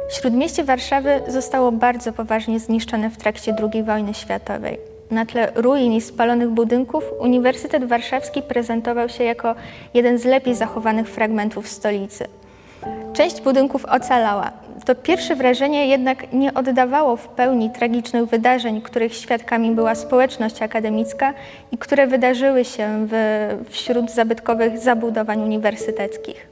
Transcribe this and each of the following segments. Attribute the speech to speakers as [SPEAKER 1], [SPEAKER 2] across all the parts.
[SPEAKER 1] Śródmieście Warszawy zostało bardzo poważnie zniszczone w trakcie II wojny światowej. Na tle ruin i spalonych budynków Uniwersytet Warszawski prezentował się jako jeden z lepiej zachowanych fragmentów stolicy. Część budynków ocalała. To pierwsze wrażenie jednak nie oddawało w pełni tragicznych wydarzeń, których świadkami była społeczność akademicka i które wydarzyły się wśród zabytkowych zabudowań uniwersyteckich.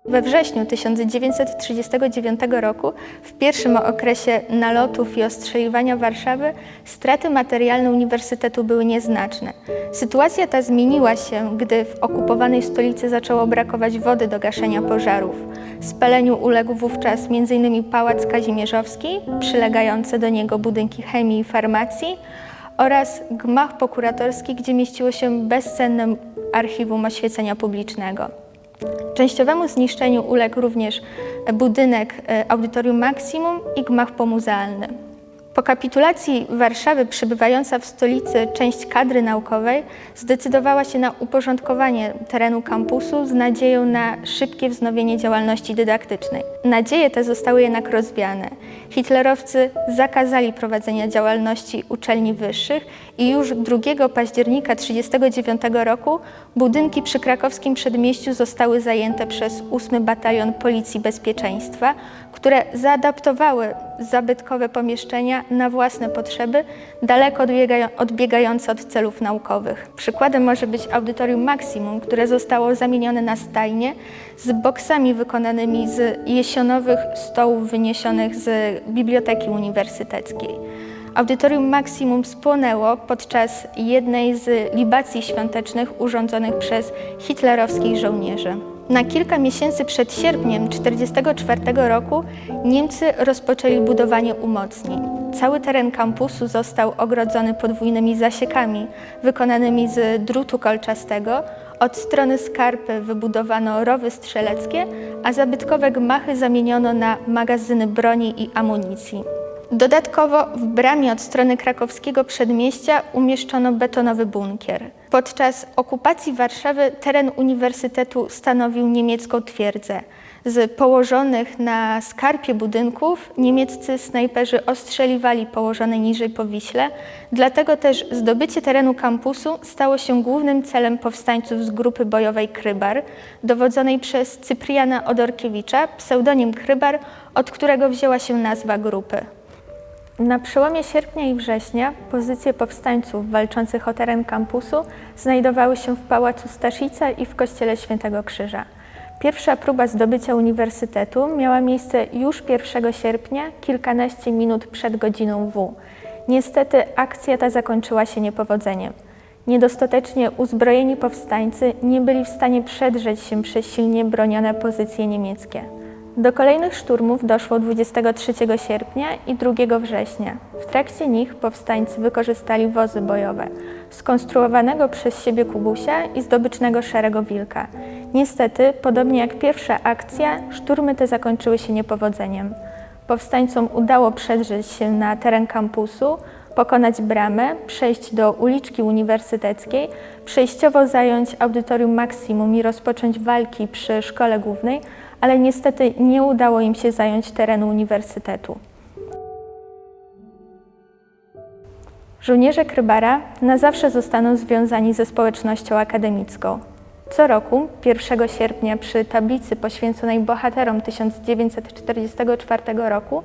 [SPEAKER 1] We wrześniu 1939 roku, w pierwszym okresie nalotów i ostrzeliwania Warszawy, straty materialne uniwersytetu były nieznaczne. Sytuacja ta zmieniła się, gdy w okupowanej stolicy zaczęło brakować wody do gaszenia pożarów. Spaleniu uległ wówczas m.in. Pałac Kazimierzowski, przylegające do niego budynki chemii i farmacji oraz gmach prokuratorski, gdzie mieściło się bezcenne archiwum oświecenia publicznego. Częściowemu zniszczeniu uległ również budynek Audytorium Maximum i gmach pomuzealny. Po kapitulacji Warszawy przybywająca w stolicy część kadry naukowej zdecydowała się na uporządkowanie terenu kampusu z nadzieją na szybkie wznowienie działalności dydaktycznej. Nadzieje te zostały jednak rozwiane. Hitlerowcy zakazali prowadzenia działalności uczelni wyższych i już 2 października 1939 roku budynki przy krakowskim przedmieściu zostały zajęte przez 8 Batalion Policji Bezpieczeństwa, które zaadaptowały zabytkowe pomieszczenia na własne potrzeby, daleko odbiegające od celów naukowych. Przykładem może być Audytorium Maximum, które zostało zamienione na stajnię z boksami wykonanymi z jesionowych stołów wyniesionych z Biblioteki Uniwersyteckiej. Audytorium Maximum spłonęło podczas jednej z libacji świątecznych urządzonych przez hitlerowskich żołnierzy. Na kilka miesięcy przed sierpniem 1944 roku Niemcy rozpoczęli budowanie umocnień. Cały teren kampusu został ogrodzony podwójnymi zasiekami wykonanymi z drutu kolczastego. Od strony skarpy wybudowano rowy strzeleckie, a zabytkowe gmachy zamieniono na magazyny broni i amunicji. Dodatkowo w bramie od strony krakowskiego przedmieścia umieszczono betonowy bunkier. Podczas okupacji Warszawy teren uniwersytetu stanowił niemiecką twierdzę. Z położonych na skarpie budynków niemieccy snajperzy ostrzeliwali położone niżej po Wiśle, dlatego też zdobycie terenu kampusu stało się głównym celem powstańców z grupy bojowej Krybar, dowodzonej przez Cypriana Odorkiewicza, pseudonim Krybar, od którego wzięła się nazwa grupy. Na przełomie sierpnia i września pozycje powstańców walczących o teren kampusu znajdowały się w Pałacu Staszica i w Kościele Świętego Krzyża. Pierwsza próba zdobycia uniwersytetu miała miejsce już 1 sierpnia, kilkanaście minut przed godziną W. Niestety akcja ta zakończyła się niepowodzeniem. Niedostatecznie uzbrojeni powstańcy nie byli w stanie przedrzeć się przez silnie bronione pozycje niemieckie. Do kolejnych szturmów doszło 23 sierpnia i 2 września. W trakcie nich powstańcy wykorzystali wozy bojowe, skonstruowanego przez siebie Kubusia i zdobycznego Szarego Wilka. Niestety, podobnie jak pierwsza akcja, szturmy te zakończyły się niepowodzeniem. Powstańcom udało przedrzeć się na teren kampusu, pokonać bramę, przejść do uliczki uniwersyteckiej, przejściowo zająć Audytorium Maximum i rozpocząć walki przy Szkole Głównej, ale niestety nie udało im się zająć terenu uniwersytetu. Żołnierze Krybara na zawsze zostaną związani ze społecznością akademicką. Co roku, 1 sierpnia przy tablicy poświęconej bohaterom 1944 roku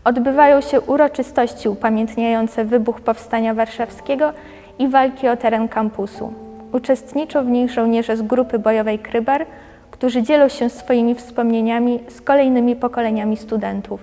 [SPEAKER 1] odbywają się uroczystości upamiętniające wybuch Powstania Warszawskiego i walki o teren kampusu. Uczestniczą w nich żołnierze z grupy bojowej Krybar, którzy dzielą się swoimi wspomnieniami z kolejnymi pokoleniami studentów.